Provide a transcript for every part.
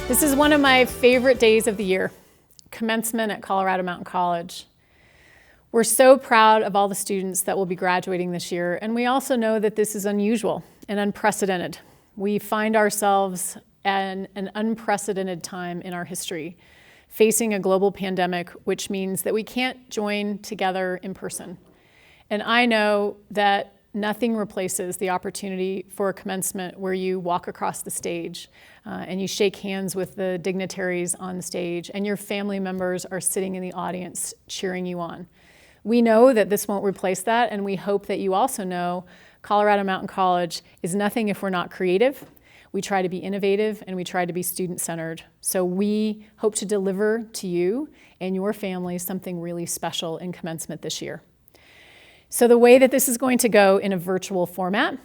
This is one of my favorite days of the year, commencement at Colorado Mountain College. We're so proud of all the students that will be graduating this year, and we also know that this is unusual and unprecedented. We find ourselves at an unprecedented time in our history, facing a global pandemic, which means that we can't join together in person. And I know that nothing replaces the opportunity for a commencement where you walk across the stage and you shake hands with the dignitaries on the stage, and your family members are sitting in the audience cheering you on. We know that this won't replace that, and we hope that you also know Colorado Mountain College is nothing if we're not creative. We try to be innovative, and we try to be student-centered. So we hope to deliver to you and your family something really special in commencement this year. So the way that this is going to go in a virtual format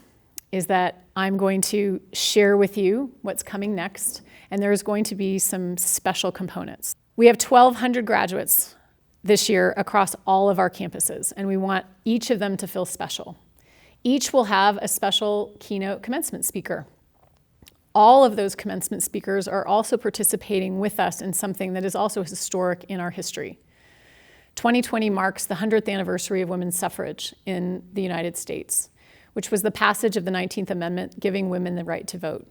is that I'm going to share with you what's coming next, and there's going to be some special components. We have 1,200 graduates this year across all of our campuses, and we want each of them to feel special. Each will have a special keynote commencement speaker. All of those commencement speakers are also participating with us in something that is also historic in our history. 2020 marks the 100th anniversary of women's suffrage in the United States, which was the passage of the 19th Amendment giving women the right to vote.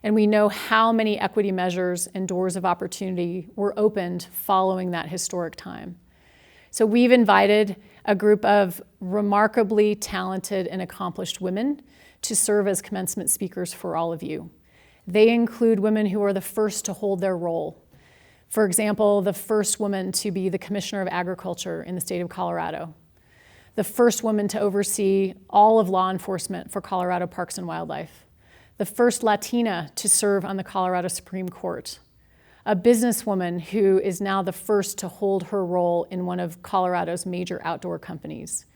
And we know how many equity measures and doors of opportunity were opened following that historic time. So we've invited a group of remarkably talented and accomplished women to serve as commencement speakers for all of you. They include women who are the first to hold their role. For example, the first woman to be the Commissioner of Agriculture in the state of Colorado, the first woman to oversee all of law enforcement for Colorado Parks and Wildlife, the first Latina to serve on the Colorado Supreme Court, a businesswoman who is now the first to hold her role in one of Colorado's major outdoor companies.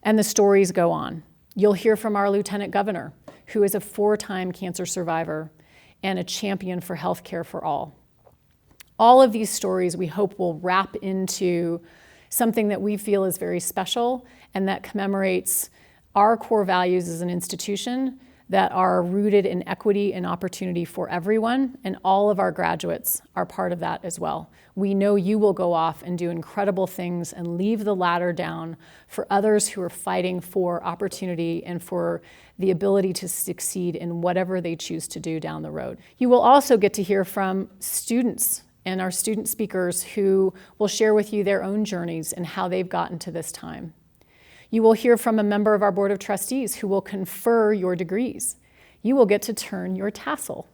And the stories go on. You'll hear from our Lieutenant Governor, who is a 4-time cancer survivor and a champion for health care for all. All of these stories we hope will wrap into something that we feel is very special and that commemorates our core values as an institution that are rooted in equity and opportunity for everyone, and all of our graduates are part of that as well. We know you will go off and do incredible things and leave the ladder down for others who are fighting for opportunity and for the ability to succeed in whatever they choose to do down the road. You will also get to hear from students and our student speakers who will share with you their own journeys and how they've gotten to this time. You will hear from a member of our Board of Trustees who will confer your degrees. You will get to turn your tassel.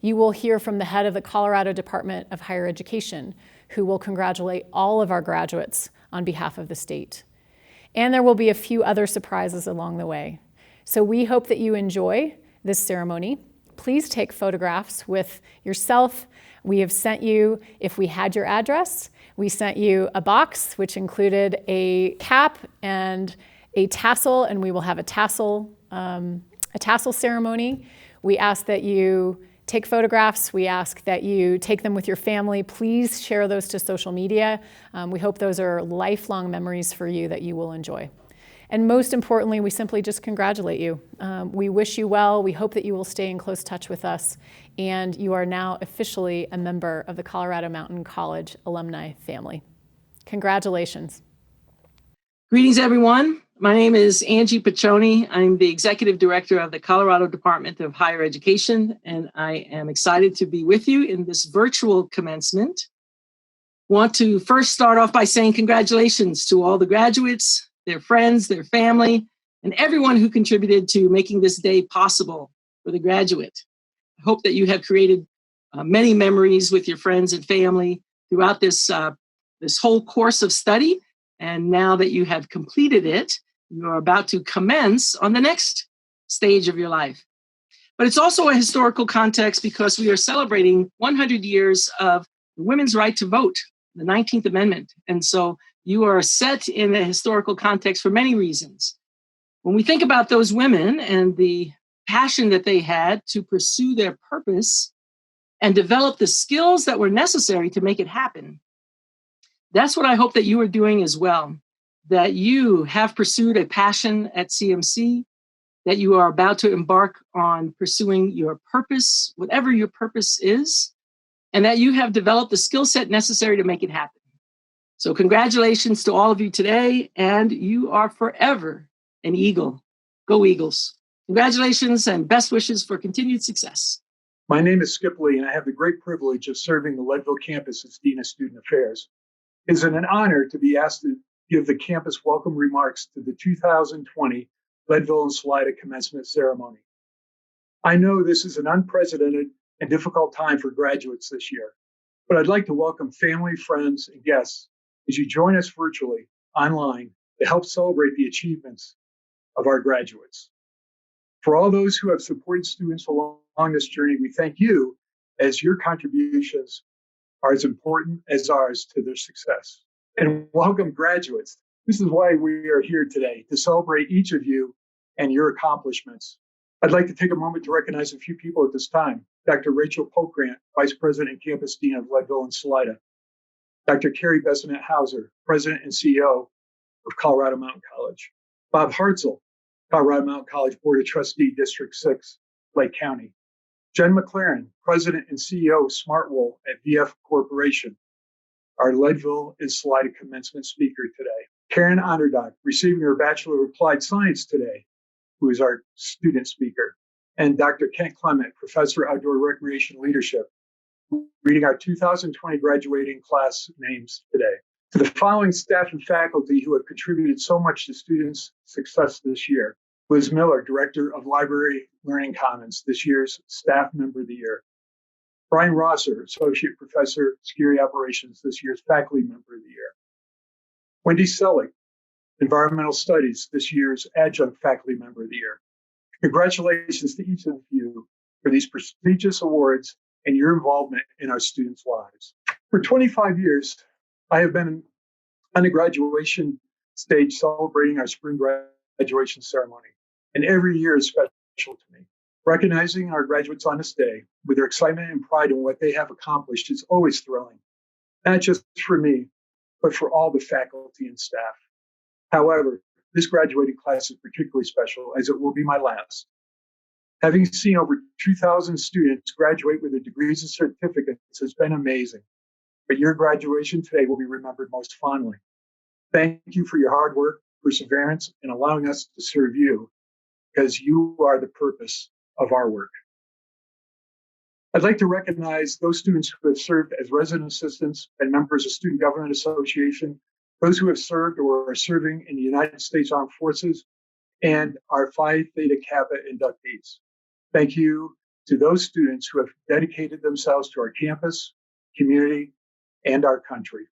You will hear from the head of the Colorado Department of Higher Education, who will congratulate all of our graduates on behalf of the state. And there will be a few other surprises along the way. So we hope that you enjoy this ceremony. Please take photographs with yourself. We have sent you, if we had your address, we sent you a box which included a cap and a tassel, and we will have a tassel ceremony. We ask that you take photographs. We ask that you take them with your family. Please share those to social media. We hope those are lifelong memories for you that you will enjoy. And most importantly, we simply just congratulate you. We wish you well. We hope that you will stay in close touch with us. And you are now officially a member of the Colorado Mountain College alumni family. Congratulations. Greetings, everyone. My name is Angie Paccione. I'm the Executive Director of the Colorado Department of Higher Education, and I am excited to be with you in this virtual commencement. Want to first start off by saying congratulations to all the graduates, their friends, their family, and everyone who contributed to making this day possible for the graduate. I hope that you have created many memories with your friends and family throughout this whole course of study. And now that you have completed it, you are about to commence on the next stage of your life. But it's also a historical context because we are celebrating 100 years of the women's right to vote, the 19th Amendment. And so you are set in a historical context for many reasons. When we think about those women and the passion that they had to pursue their purpose and develop the skills that were necessary to make it happen, that's what I hope that you are doing as well, that you have pursued a passion at CMC, that you are about to embark on pursuing your purpose, whatever your purpose is, and that you have developed the skill set necessary to make it happen. So congratulations to all of you today, and you are forever an Eagle. Go Eagles. Congratulations and best wishes for continued success. My name is Skip Lee, and I have the great privilege of serving the Leadville campus as Dean of Student Affairs. It is an honor to be asked to give the campus welcome remarks to the 2020 Leadville and Salida commencement ceremony. I know this is an unprecedented and difficult time for graduates this year, but I'd like to welcome family, friends, and guests as you join us virtually online to help celebrate the achievements of our graduates. For all those who have supported students along this journey, we thank you, as your contributions are as important as ours to their success. And welcome graduates. This is why we are here today, to celebrate each of you and your accomplishments. I'd like to take a moment to recognize a few people at this time. Dr. Rachel Pokrant, Vice President and Campus Dean of Leadville and Salida. Dr. Carrie Besnette Hauser, President and CEO of Colorado Mountain College. Bob Hartzell, Colorado Mountain College Board of Trustee, District 6, Lake County. Jen McLaren, President and CEO of Smartwool at VF Corporation, our Leadville and Salida commencement speaker today. Karen Onderdonk, receiving her Bachelor of Applied Science today, who is our student speaker. And Dr. Kent Clement, Professor of Outdoor Recreation Leadership, reading our 2020 graduating class names today. To the following staff and faculty who have contributed so much to students' success this year: Liz Miller, Director of Library Learning Commons, this year's Staff Member of the Year. Brian Rosser, Associate Professor, Security Operations, this year's Faculty Member of the Year. Wendy Selig, Environmental Studies, this year's Adjunct Faculty Member of the Year. Congratulations to each of you for these prestigious awards and your involvement in our students' lives. For 25 years, I have been on the graduation stage celebrating our spring graduation ceremony, and every year is special to me. Recognizing our graduates on this day with their excitement and pride in what they have accomplished is always thrilling, not just for me, but for all the faculty and staff. However, this graduating class is particularly special, as it will be my last. Having seen over 2,000 students graduate with their degrees and certificates has been amazing, but your graduation today will be remembered most fondly. Thank you for your hard work, perseverance, and allowing us to serve you, because you are the purpose of our work. I'd like to recognize those students who have served as resident assistants and members of Student Government Association, those who have served or are serving in the United States Armed Forces, and our Phi Theta Kappa inductees. Thank you to those students who have dedicated themselves to our campus, community, and our country.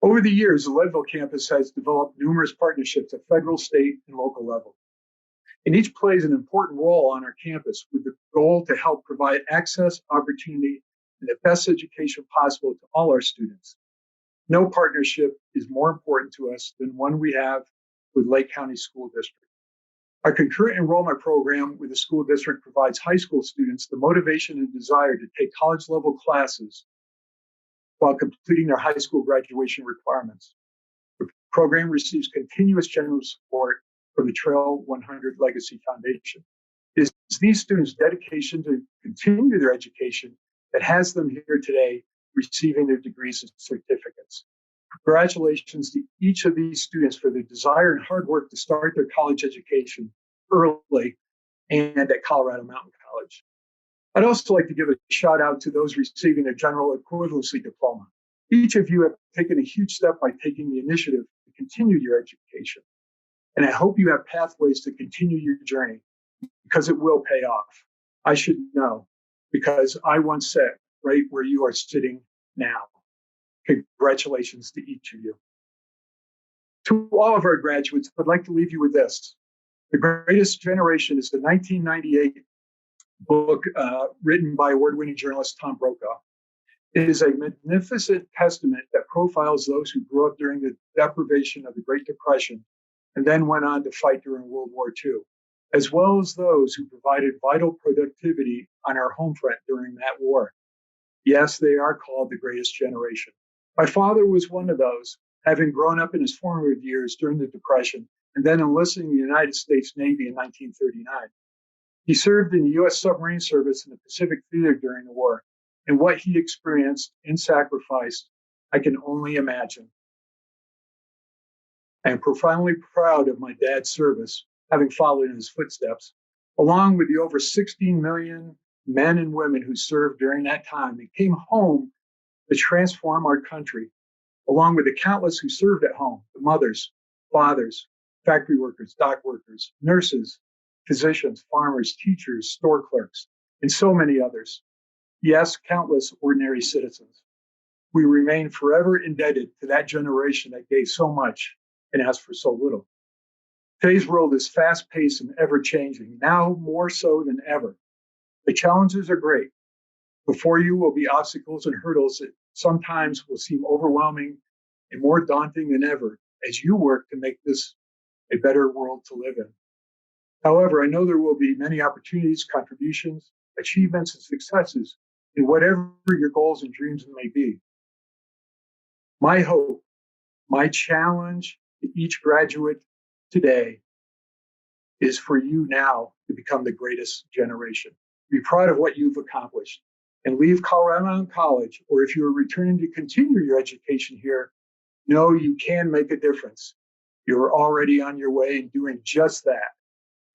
Over the years, the Leadville campus has developed numerous partnerships at federal, state, and local level. And each plays an important role on our campus with the goal to help provide access, opportunity, and the best education possible to all our students. No partnership is more important to us than one we have with Lake County School District. Our concurrent enrollment program with the school district provides high school students the motivation and desire to take college-level classes while completing their high school graduation requirements. The program receives continuous general support from the Trail 100 Legacy Foundation. It is these students' dedication to continue their education that has them here today receiving their degrees and certificates. Congratulations to each of these students for their desire and hard work to start their college education early and at Colorado Mountain College. I'd also like to give a shout out to those receiving their general equivalency diploma. Each of you have taken a huge step by taking the initiative to continue your education. And I hope you have pathways to continue your journey, because it will pay off. I should know, because I once sat right where you are sitting now. Congratulations to each of you. To all of our graduates, I'd like to leave you with this. The Greatest Generation is the 1998 book written by award-winning journalist Tom Brokaw. It is a magnificent testament that profiles those who grew up during the deprivation of the Great Depression and then went on to fight during World War II, as well as those who provided vital productivity on our home front during that war. Yes, they are called the Greatest Generation. My father was one of those, having grown up in his formative years during the Depression and then enlisted in the United States Navy in 1939. He served in the U.S. submarine service in the Pacific Theater during the war, and what he experienced and sacrificed, I can only imagine. I am profoundly proud of my dad's service, having followed in his footsteps, along with the over 16 million men and women who served during that time and came home to transform our country, along with the countless who served at home, the mothers, fathers, factory workers, dock workers, nurses, physicians, farmers, teachers, store clerks, and so many others. Yes, countless ordinary citizens. We remain forever indebted to that generation that gave so much and asked for so little. Today's world is fast-paced and ever-changing, now more so than ever. The challenges are great. Before you will be obstacles and hurdles that sometimes will seem overwhelming and more daunting than ever as you work to make this a better world to live in. However, I know there will be many opportunities, contributions, achievements, and successes in whatever your goals and dreams may be. My hope, my challenge to each graduate today is for you now to become the greatest generation. Be proud of what you've accomplished and leave Colorado Mountain College, or if you are returning to continue your education here, know you can make a difference. You're already on your way and doing just that.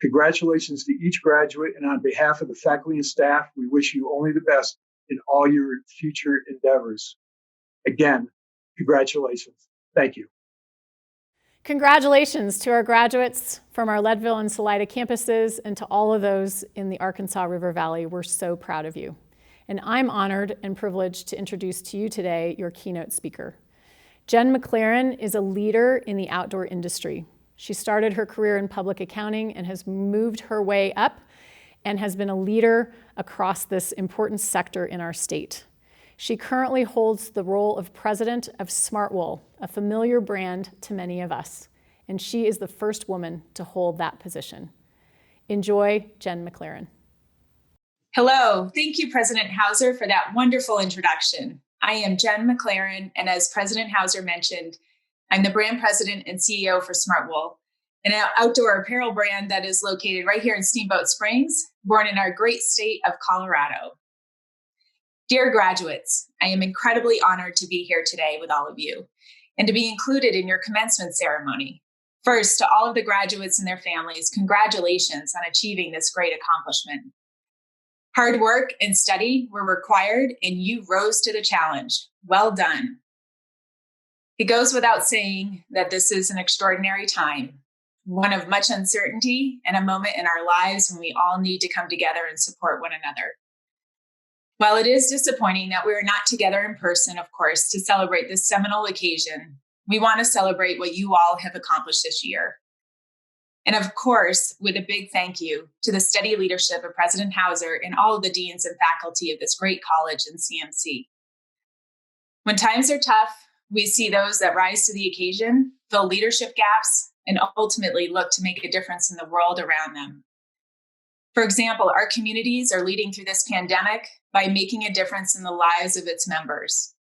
Congratulations to each graduate, and on behalf of the faculty and staff, we wish you only the best in all your future endeavors. Again, congratulations. Thank you. Congratulations to our graduates from our Leadville and Salida campuses and to all of those in the Arkansas River Valley. We're so proud of you. And I'm honored and privileged to introduce to you today your keynote speaker. Jen McLaren is a leader in the outdoor industry. She started her career in public accounting and has moved her way up and has been a leader across this important sector in our state. She currently holds the role of president of Smartwool, a familiar brand to many of us, and she is the first woman to hold that position. Enjoy Jen McLaren. Hello, thank you, President Hauser, for that wonderful introduction. I am Jen McLaren, and as President Hauser mentioned, I'm the brand president and CEO for Smartwool, an outdoor apparel brand that is located right here in Steamboat Springs, born in our great state of Colorado. Dear graduates, I am incredibly honored to be here today with all of you and to be included in your commencement ceremony. First, to all of the graduates and their families, congratulations on achieving this great accomplishment. Hard work and study were required, and you rose to the challenge. Well done. It goes without saying that this is an extraordinary time, one of much uncertainty and a moment in our lives when we all need to come together and support one another. While it is disappointing that we are not together in person, of course, to celebrate this seminal occasion, we want to celebrate what you all have accomplished this year. And of course, with a big thank you to the steady leadership of President Hauser and all of the deans and faculty of this great college and CMC. When times are tough, we see those that rise to the occasion, fill leadership gaps, and ultimately look to make a difference in the world around them. For example, our communities are leading through this pandemic by making a difference in the lives of its members.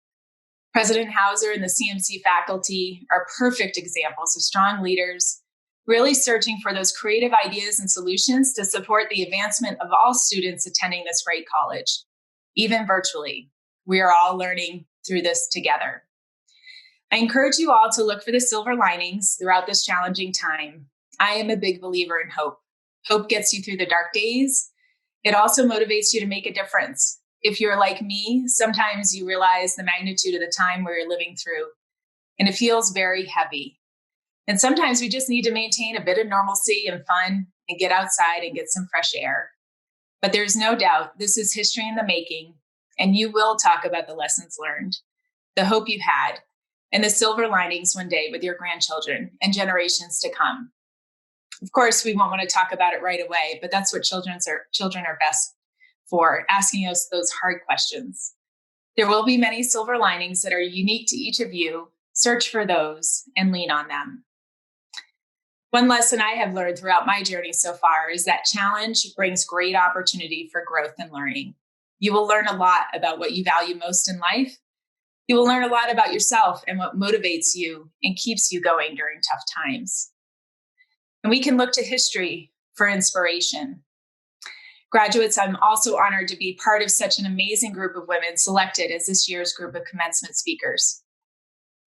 President Hauser and the CMC faculty are perfect examples of strong leaders, really searching for those creative ideas and solutions to support the advancement of all students attending this great college, even virtually. We are all learning through this together. I encourage you all to look for the silver linings throughout this challenging time. I am a big believer in hope. Hope gets you through the dark days. It also motivates you to make a difference. If you're like me, sometimes you realize the magnitude of the time we're living through, and it feels very heavy. And sometimes we just need to maintain a bit of normalcy and fun and get outside and get some fresh air. But there's no doubt this is history in the making, and you will talk about the lessons learned, the hope you had, and the silver linings one day with your grandchildren and generations to come. Of course, we won't want to talk about it right away, but that's what children are best for, asking us those hard questions. There will be many silver linings that are unique to each of you. Search for those and lean on them. One lesson I have learned throughout my journey so far is that challenge brings great opportunity for growth and learning. You will learn a lot about what you value most in life. You will learn a lot about yourself and what motivates you and keeps you going during tough times. And we can look to history for inspiration. Graduates, I'm also honored to be part of such an amazing group of women selected as this year's group of commencement speakers.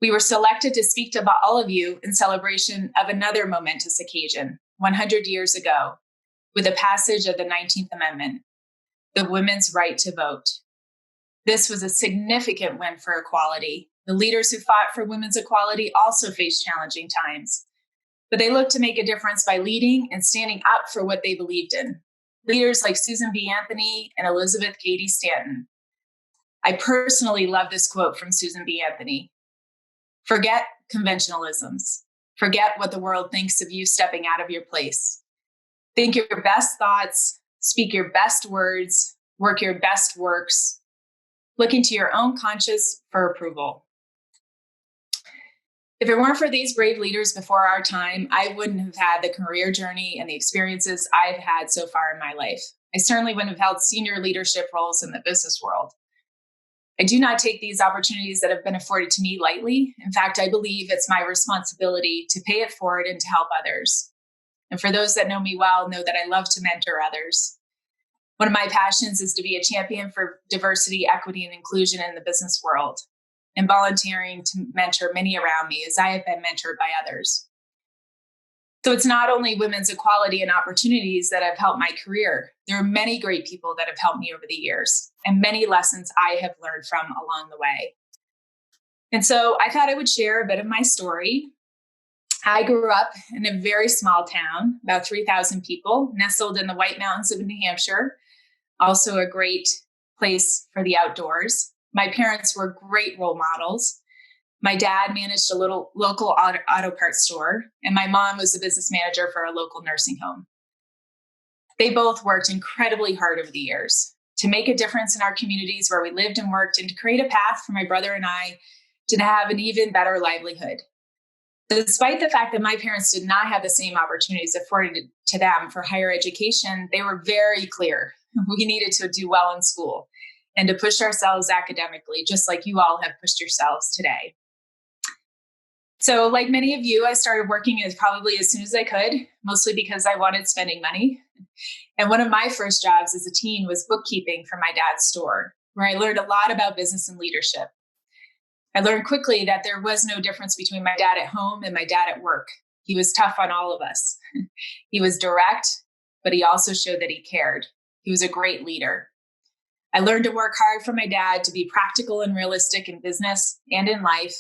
We were selected to speak to all of you in celebration of another momentous occasion, 100 years ago, with the passage of the 19th Amendment, the women's right to vote. This was a significant win for equality. The leaders who fought for women's equality also faced challenging times, but they looked to make a difference by leading and standing up for what they believed in. Leaders like Susan B. Anthony and Elizabeth Cady Stanton. I personally love this quote from Susan B. Anthony. Forget conventionalisms. Forget what the world thinks of you stepping out of your place. Think your best thoughts, speak your best words, work your best works. Look into your own conscience for approval. If it weren't for these brave leaders before our time, I wouldn't have had the career journey and the experiences I've had so far in my life. I certainly wouldn't have held senior leadership roles in the business world. I do not take these opportunities that have been afforded to me lightly. In fact, I believe it's my responsibility to pay it forward and to help others. And for those that know me well, know that I love to mentor others. One of my passions is to be a champion for diversity, equity, and inclusion in the business world, and volunteering to mentor many around me as I have been mentored by others. So it's not only women's equality and opportunities that have helped my career. There are many great people that have helped me over the years, and many lessons I have learned from along the way. And so I thought I would share a bit of my story. I grew up in a very small town, about 3,000 people, nestled in the White Mountains of New Hampshire, also a great place for the outdoors. My parents were great role models. My dad managed a little local auto parts store, and my mom was the business manager for a local nursing home. They both worked incredibly hard over the years to make a difference in our communities where we lived and worked, and to create a path for my brother and I to have an even better livelihood. Despite the fact that my parents did not have the same opportunities afforded to them for higher education, they were very clear we needed to do well in school and to push ourselves academically, just like you all have pushed yourselves today. So like many of you, I started working probably as soon as I could, mostly because I wanted spending money. And one of my first jobs as a teen was bookkeeping for my dad's store, where I learned a lot about business and leadership. I learned quickly that there was no difference between my dad at home and my dad at work. He was tough on all of us. He was direct, but he also showed that he cared. He was a great leader. I learned to work hard for my dad, to be practical and realistic in business and in life.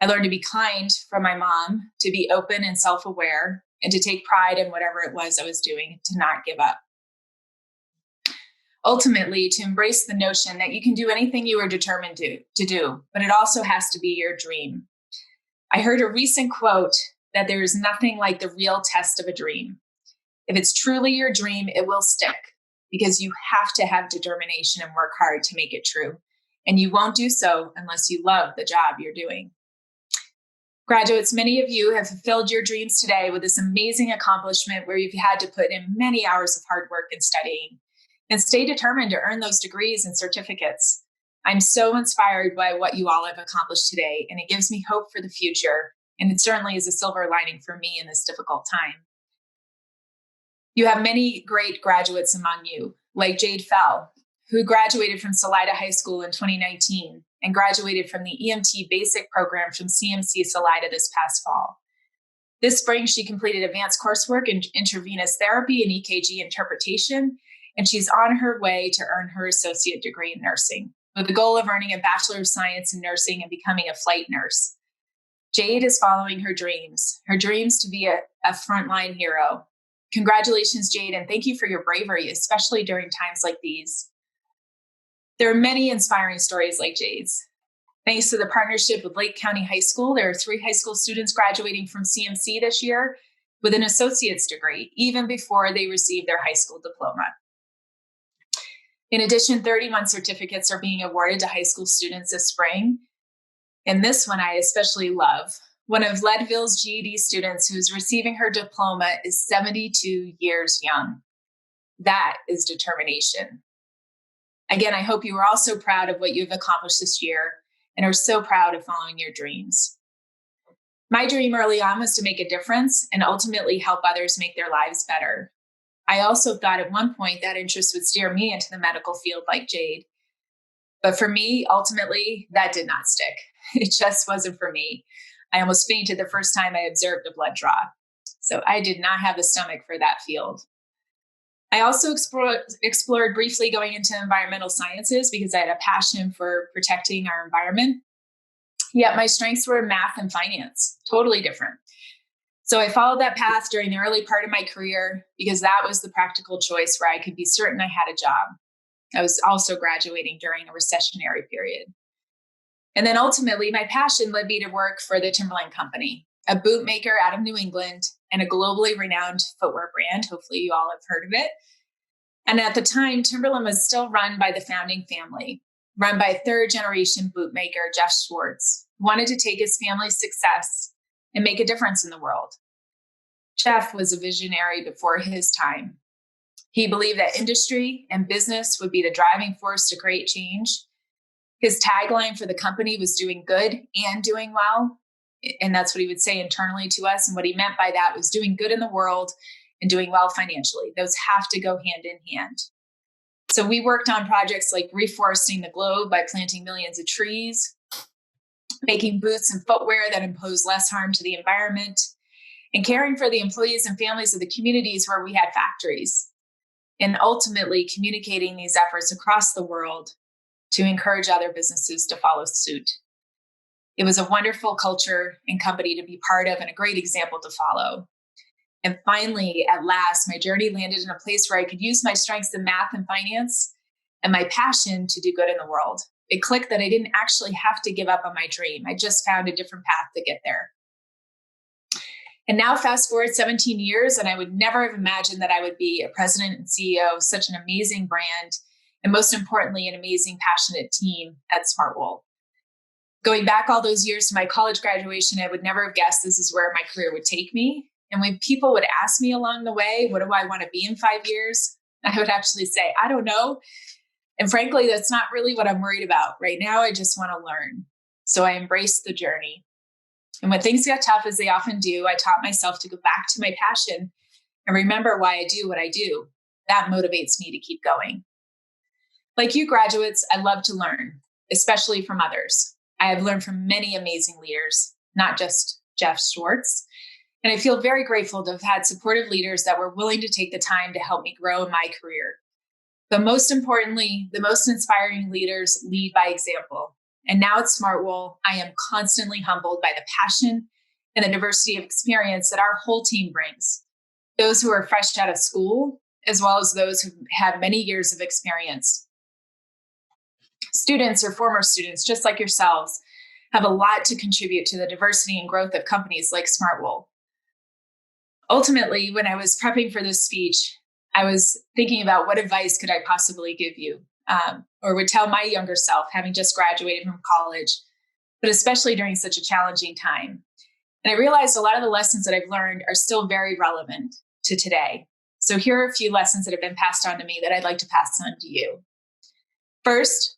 I learned to be kind from my mom, to be open and self-aware, and to take pride in whatever it was I was doing, to not give up. Ultimately, to embrace the notion that you can do anything you are determined to do, but it also has to be your dream. I heard a recent quote that there is nothing like the real test of a dream. If it's truly your dream, it will stick, because you have to have determination and work hard to make it true. And you won't do so unless you love the job you're doing. Graduates, many of you have fulfilled your dreams today with this amazing accomplishment where you've had to put in many hours of hard work and studying, and stay determined to earn those degrees and certificates. I'm so inspired by what you all have accomplished today, and it gives me hope for the future. And it certainly is a silver lining for me in this difficult time. You have many great graduates among you, like Jade Fell, who graduated from Salida High School in 2019 and graduated from the EMT basic program from CMC Salida this past fall. This spring, she completed advanced coursework in intravenous therapy and EKG interpretation, and she's on her way to earn her associate degree in nursing, with the goal of earning a Bachelor of Science in Nursing and becoming a flight nurse. Jade is following her dreams to be a frontline hero. Congratulations, Jade, and thank you for your bravery, especially during times like these. There are many inspiring stories like Jade's. Thanks to the partnership with Lake County High School, there are 3 high school students graduating from CMC this year with an associate's degree, even before they receive their high school diploma. In addition, 31 certificates are being awarded to high school students this spring. And this one I especially love. One of Leadville's GED students who's receiving her diploma is 72 years young. That is determination. Again, I hope you are also proud of what you've accomplished this year and are so proud of following your dreams. My dream early on was to make a difference and ultimately help others make their lives better. I also thought at one point that interest would steer me into the medical field like Jade. But for me, ultimately, that did not stick. It just wasn't for me. I almost fainted the first time I observed a blood draw. So I did not have the stomach for that field. I also explored briefly going into environmental sciences because I had a passion for protecting our environment. Yet my strengths were math and finance, totally different. So I followed that path during the early part of my career because that was the practical choice where I could be certain I had a job. I was also graduating during a recessionary period. And then ultimately, my passion led me to work for the Timberland Company, a boot maker out of New England and a globally renowned footwear brand. Hopefully you all have heard of it. And at the time, Timberland was still run by the founding family, run by third-generation bootmaker Jeff Schwartz, who wanted to take his family's success and make a difference in the world. Jeff was a visionary before his time. He believed that industry and business would be the driving force to create change. His tagline for the company was doing good and doing well. And that's what he would say internally to us. And what he meant by that was doing good in the world and doing well financially. Those have to go hand in hand. So we worked on projects like reforesting the globe by planting millions of trees, making boots and footwear that impose less harm to the environment, and caring for the employees and families of the communities where we had factories, and ultimately communicating these efforts across the world to encourage other businesses to follow suit. It was a wonderful culture and company to be part of and a great example to follow. And finally, at last, my journey landed in a place where I could use my strengths in math and finance and my passion to do good in the world. It clicked that I didn't actually have to give up on my dream. I just found a different path to get there. And now fast forward 17 years, and I would never have imagined that I would be a president and CEO of such an amazing brand, and most importantly, an amazing, passionate team at Smartwool. Going back all those years to my college graduation, I would never have guessed this is where my career would take me. And when people would ask me along the way, what do I want to be in 5 years? I would actually say, I don't know. And frankly, that's not really what I'm worried about. Right now, I just want to learn. So I embraced the journey. And when things got tough, as they often do, I taught myself to go back to my passion and remember why I do what I do. That motivates me to keep going. Like you graduates, I love to learn, especially from others. I have learned from many amazing leaders, not just Jeff Schwartz. And I feel very grateful to have had supportive leaders that were willing to take the time to help me grow in my career. But most importantly, the most inspiring leaders lead by example. And now at Smartwool, I am constantly humbled by the passion and the diversity of experience that our whole team brings. Those who are fresh out of school, as well as those who have many years of experience. Students or former students, just like yourselves, have a lot to contribute to the diversity and growth of companies like Smartwool. Ultimately, when I was prepping for this speech, I was thinking about what advice could I possibly give you, or would tell my younger self, having just graduated from college, but especially during such a challenging time. And I realized a lot of the lessons that I've learned are still very relevant to today. So here are a few lessons that have been passed on to me that I'd like to pass on to you. First,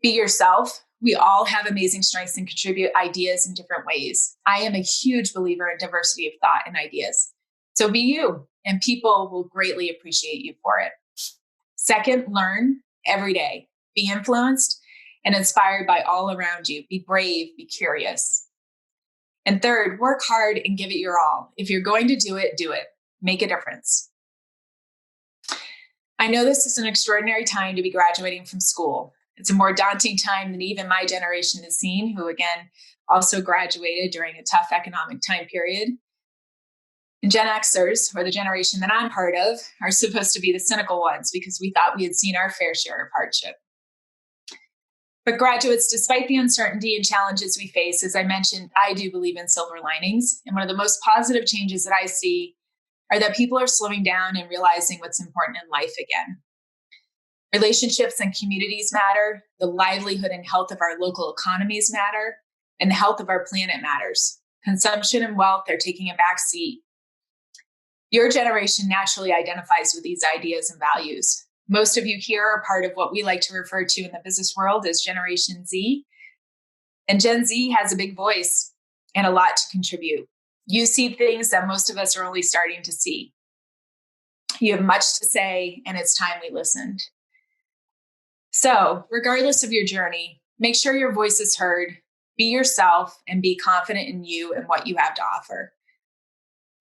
be yourself. We all have amazing strengths and contribute ideas in different ways. I am a huge believer in diversity of thought and ideas. So be you, and people will greatly appreciate you for it. Second, learn every day. Be influenced and inspired by all around you. Be brave, be curious. And third, work hard and give it your all. If you're going to do it, do it. Make a difference. I know this is an extraordinary time to be graduating from school. It's a more daunting time than even my generation has seen, who again also graduated during a tough economic time period. And Gen Xers, or the generation that I'm part of, are supposed to be the cynical ones because we thought we had seen our fair share of hardship. But graduates, despite the uncertainty and challenges we face, as I mentioned, I do believe in silver linings. And one of the most positive changes that I see are that people are slowing down and realizing what's important in life again. Relationships and communities matter, the livelihood and health of our local economies matter, and the health of our planet matters. Consumption and wealth are taking a back seat. Your generation naturally identifies with these ideas and values. Most of you here are part of what we like to refer to in the business world as Generation Z. And Gen Z has a big voice. and a lot to contribute. You see things that most of us are only starting to see. You have much to say, and it's time we listened. So, regardless of your journey, make sure your voice is heard, be yourself, and be confident in you and what you have to offer.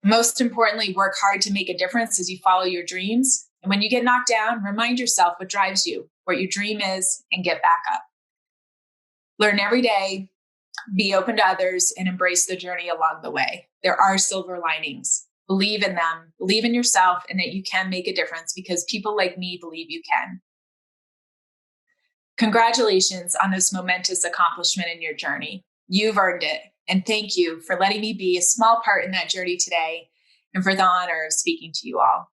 Most importantly, work hard to make a difference as you follow your dreams. And when you get knocked down, remind yourself what drives you, what your dream is, and get back up. Learn every day, be open to others, and embrace the journey along the way. There are silver linings. Believe in them, believe in yourself, and that you can make a difference because people like me believe you can. Congratulations on this momentous accomplishment in your journey. You've earned it. And thank you for letting me be a small part in that journey today and for the honor of speaking to you all.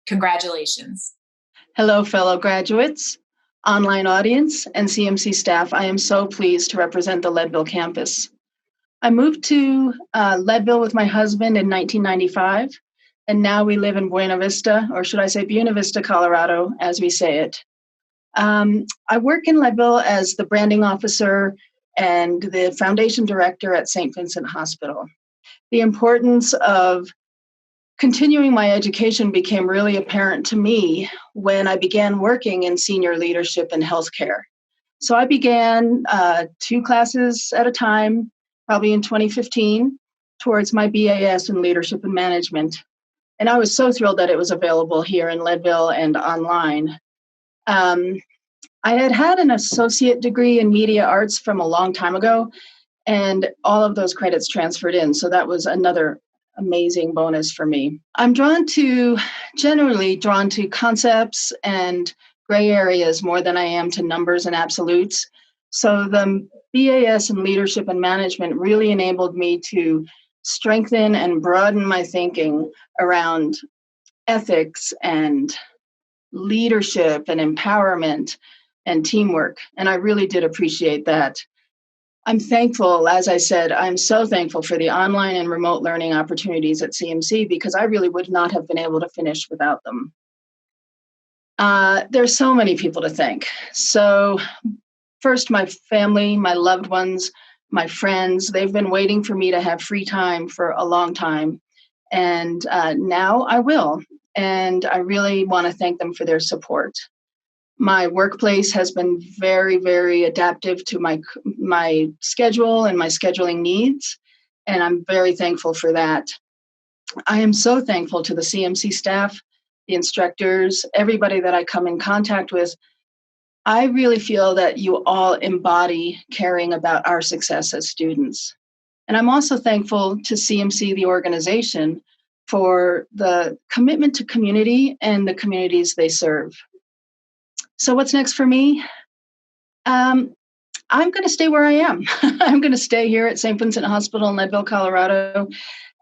Congratulations. Hello, fellow graduates, online audience, and CMC staff. I am so pleased to represent the Leadville campus. I moved to Leadville with my husband in 1995, and now we live in Buena Vista, or should I say Buena Vista, Colorado, as we say it. I work in Leadville as the branding officer and the foundation director at St. Vincent Hospital. The importance of continuing my education became really apparent to me when I began working in senior leadership and healthcare. So I began 2 classes at a time, probably in 2015, towards my BAS in leadership and management. And I was so thrilled that it was available here in Leadville and online. I had an associate degree in media arts from a long time ago, and all of those credits transferred in. So that was another amazing bonus for me. I'm generally drawn to concepts and gray areas more than I am to numbers and absolutes. So the BAS in leadership and management really enabled me to strengthen and broaden my thinking around ethics and leadership and empowerment and teamwork. And I really did appreciate that. I'm thankful, as I said, I'm so thankful for the online and remote learning opportunities at CMC because I really would not have been able to finish without them. There's so many people to thank. So first, my family, my loved ones, my friends, they've been waiting for me to have free time for a long time. And now I will. And I really want to thank them for their support. My workplace has been very, very adaptive to my schedule and my scheduling needs, and I'm very thankful for that. I am so thankful to the CMC staff, the instructors, everybody that I come in contact with. I really feel that you all embody caring about our success as students. And I'm also thankful to CMC, the organization, for the commitment to community and the communities they serve. So what's next for me? I'm going to stay where I am. I'm going to stay here at St. Vincent Hospital in Leadville, Colorado.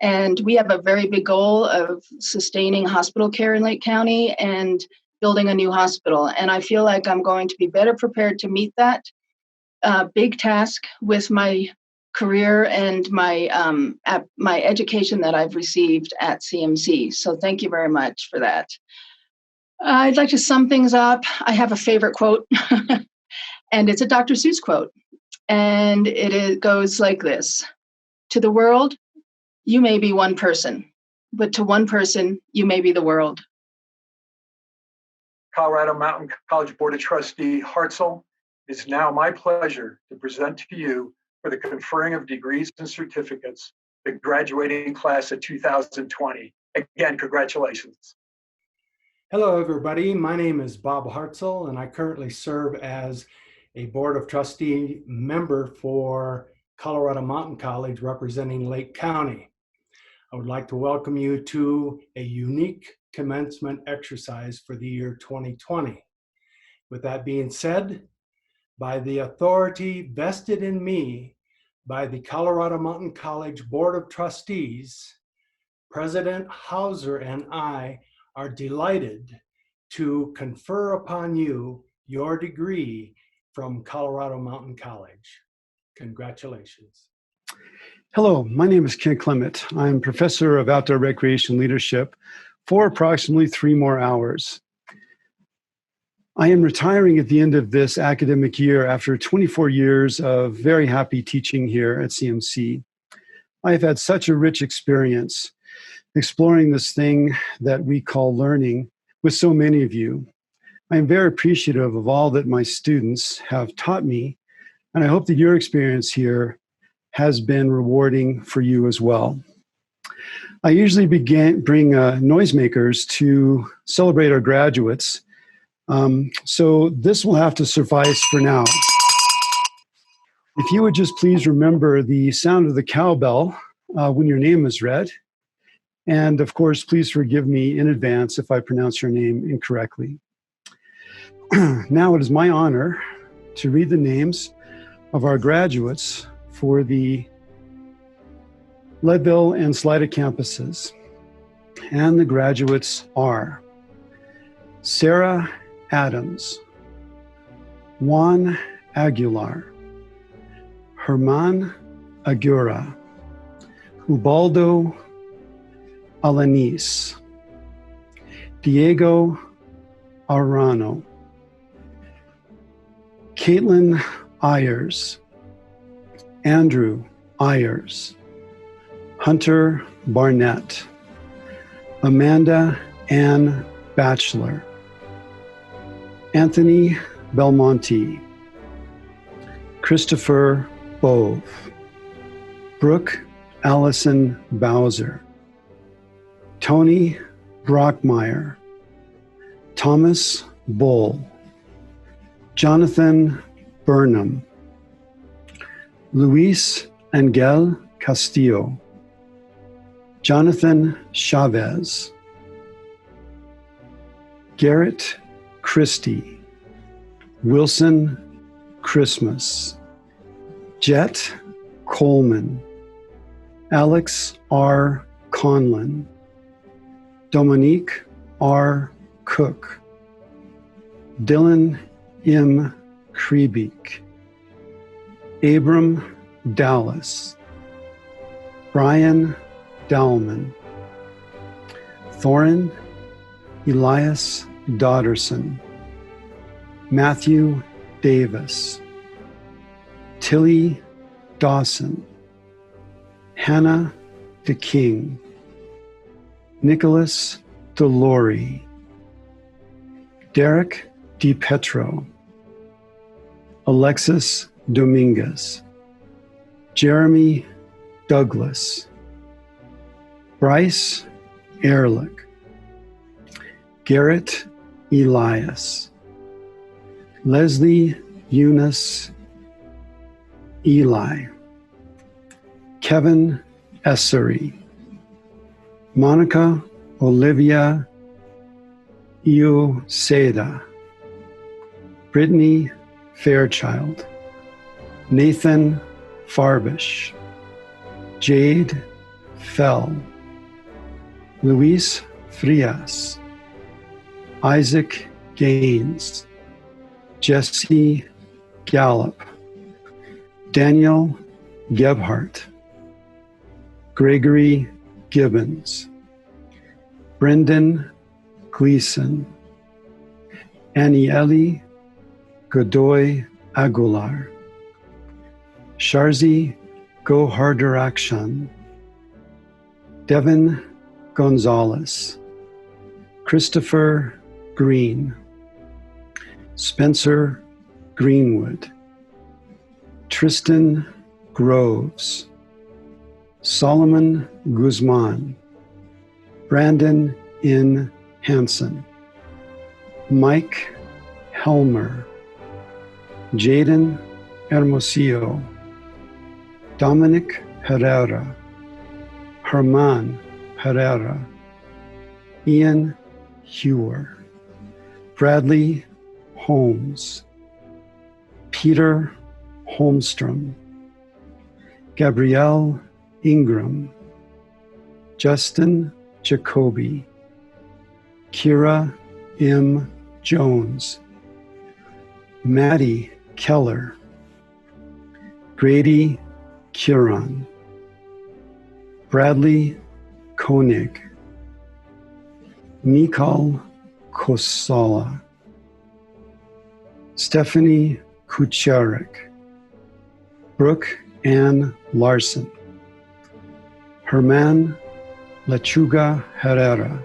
And we have a very big goal of sustaining hospital care in Lake County and building a new hospital. And I feel like I'm going to be better prepared to meet that big task with my career and my education that I've received at CMC. So thank you very much for that. I'd like to sum things up. I have a favorite quote, and it's a Dr. Seuss quote. And it goes like this: to the world, you may be one person, but to one person, you may be the world. Colorado Mountain College Board of Trustee Hartzell, it is now my pleasure to present to you for the conferring of degrees and certificates, the graduating class of 2020. Again, congratulations. Hello, everybody. My name is Bob Hartzell, and I currently serve as a Board of Trustee member for Colorado Mountain College representing Lake County. I would like to welcome you to a unique commencement exercise for the year 2020. With that being said, by the authority vested in me by the Colorado Mountain College Board of Trustees, President Hauser and I are delighted to confer upon you your degree from Colorado Mountain College. Congratulations. Hello, my name is Ken Clement. I'm professor of outdoor recreation leadership for approximately 3 more hours. I am retiring at the end of this academic year after 24 years of very happy teaching here at CMC. I've had such a rich experience exploring this thing that we call learning with so many of you. I'm very appreciative of all that my students have taught me, and I hope that your experience here has been rewarding for you as well. I usually bring noisemakers to celebrate our graduates, so this will have to suffice for now. If you would just please remember the sound of the cowbell when your name is read. And of course, please forgive me in advance if I pronounce your name incorrectly. Now it is my honor to read the names of our graduates for the Leadville and Salida campuses. And the graduates are Sarah Adams, Juan Aguilar, Herman Agura, Ubaldo Alanis, Diego Arano, Caitlin Ayers, Andrew Ayers, Hunter Barnett, Amanda Ann Batchelor, Anthony Belmonte, Christopher Bove, Brooke Allison Bowser, Tony Brockmeyer, Thomas Bull, Jonathan Burnham, Luis Angel Castillo, Jonathan Chavez, Garrett Christie, Wilson Christmas, Jet Coleman, Alex R. Conlon, Dominique R. Cook, Dylan M. Krebeek, Abram Dallas, Brian Dallman, Thorin Elias Dodderson, Matthew Davis, Tilly Dawson, Hannah DeKing, Nicholas DeLaurie, Derek DiPetro, Alexis Dominguez, Jeremy Douglas, Bryce Ehrlich, Garrett Elias, Leslie Eunice Eli, Kevin Essery, Monica Olivia Ioseda, Brittany Fairchild, Nathan Farbish, Jade Fell, Luis Frias, Isaac Gaines, Jesse Gallup, Daniel Gebhardt, Gregory Gibbons, Brendan Gleason, Anieli Godoy Aguilar, Sharzi Gohardarakshan, Devin Gonzalez, Christopher Green, Spencer Greenwood, Tristan Groves, Solomon Guzman, Brandon N. Hansen, Mike Helmer, Jaden Hermosillo, Dominic Herrera, Herman Herrera, Ian Hewer, Bradley Holmes, Peter Holmstrom, Gabrielle Ingram, Justin Jacoby, Kira M. Jones, Maddie Keller, Grady Kiron, Bradley Koenig, Nikol Kosala, Stephanie Kucharik, Brooke Ann Larson, Herman Lechuga Herrera,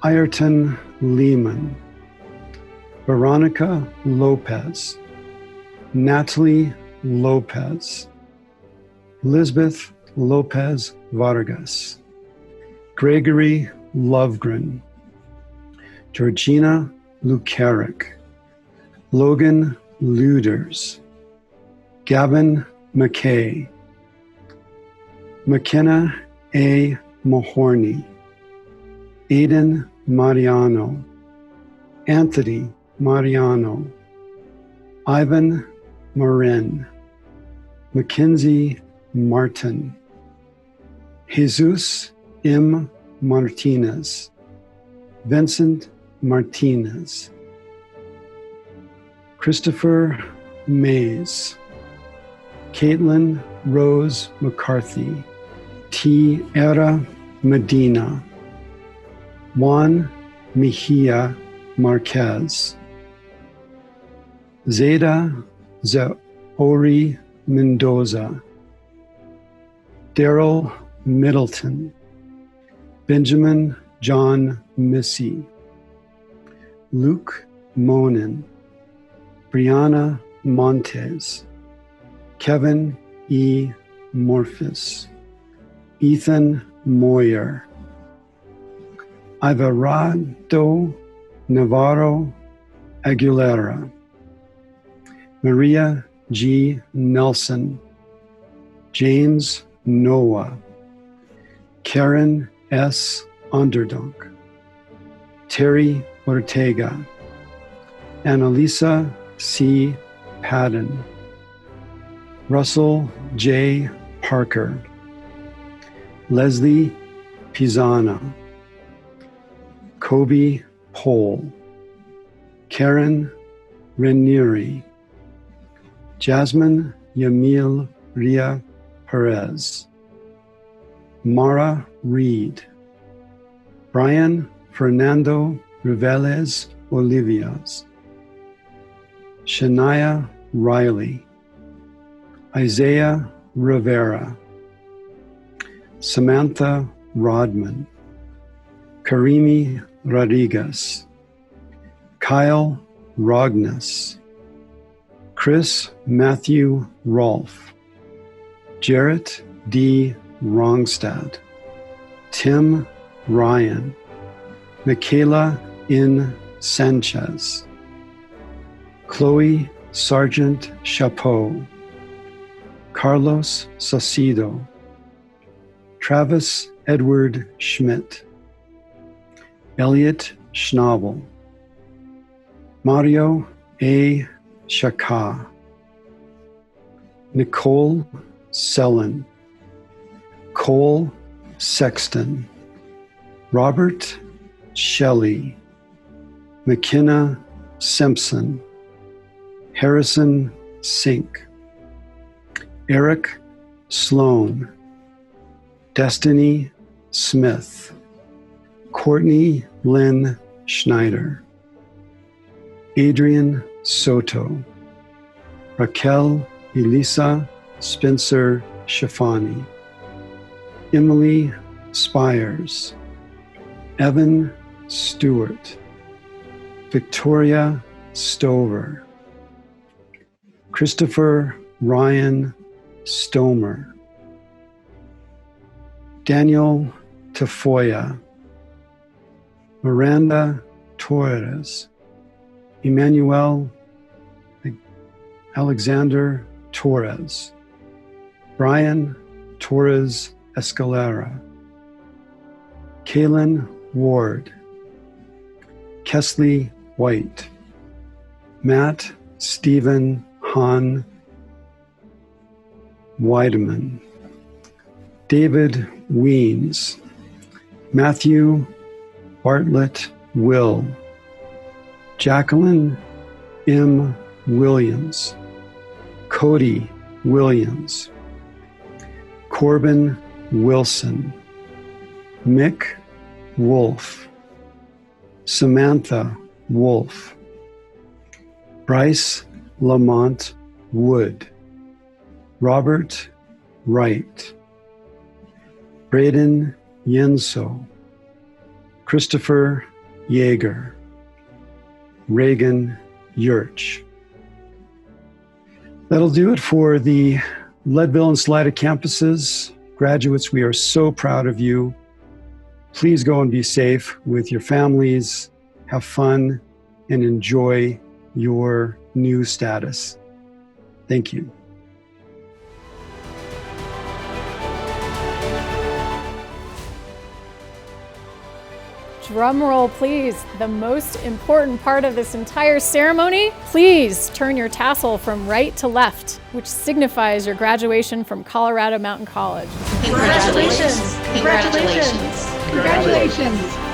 Ayrton Lehman, Veronica Lopez, Natalie Lopez, Elizabeth Lopez Vargas, Gregory Lovegren, Georgina Lukarik, Logan Luders, Gavin McKay, McKenna A. Mahorny, Aidan Mariano, Anthony Mariano, Ivan Marin, Mackenzie Martin, Jesus M. Martinez, Vincent Martinez, Christopher Mays, Caitlin Rose McCarthy, T. Era Medina, Juan Mejia Marquez, Zeta Zaori Mendoza, Daryl Middleton, Benjamin John Missy, Luke Monin, Brianna Montes, Kevin E. Morphus, Ethan Moyer, Ivarado Navarro Aguilera, Maria G. Nelson, James Noah, Karen S. Onderdonk, Terry Ortega, Annalisa C. Padden, Russell J. Parker, Leslie Pisana, Kobe Pohl, Karen Renieri, Jasmine Yamil Ria Perez, Mara Reed, Brian Fernando Riveles Olivias, Shania Riley, Isaiah Rivera, Samantha Rodman, Karimi Rodriguez, Kyle Rogness, Chris Matthew Rolfe, Jarrett D. Rongstad, Tim Ryan, Michaela N. Sanchez, Chloe Sargent Chapeau, Carlos Saucedo, Travis Edward Schmidt, Elliot Schnabel, Mario A. Shaka, Nicole Sellen, Cole Sexton, Robert Shelley, McKenna Simpson, Harrison Sink, Eric Sloan, Destiny Smith, Courtney Lynn Schneider, Adrian Soto, Raquel Elisa Spencer Shafani, Emily Spires, Evan Stewart, Victoria Stover, Christopher Ryan Stomer, Daniel Tafoya, Miranda Torres, Emmanuel Alexander Torres, Brian Torres Escalera, Kaylin Ward, Kesley White, Matt Stephen Hahn Weideman, David Weens, Matthew Bartlett Will, Jacqueline M. Williams, Cody Williams, Corbin Wilson, Mick Wolf, Samantha Wolf, Bryce Lamont Wood, Robert Wright, Braden Yenso, Christopher Yeager, Reagan Yurch. That'll do it for the Leadville and Salida campuses. Graduates, we are so proud of you. Please go and be safe with your families, have fun, and enjoy your new status. Thank you. Drum roll, please. The most important part of this entire ceremony, please turn your tassel from right to left, which signifies your graduation from Colorado Mountain College. Congratulations! Congratulations! Congratulations!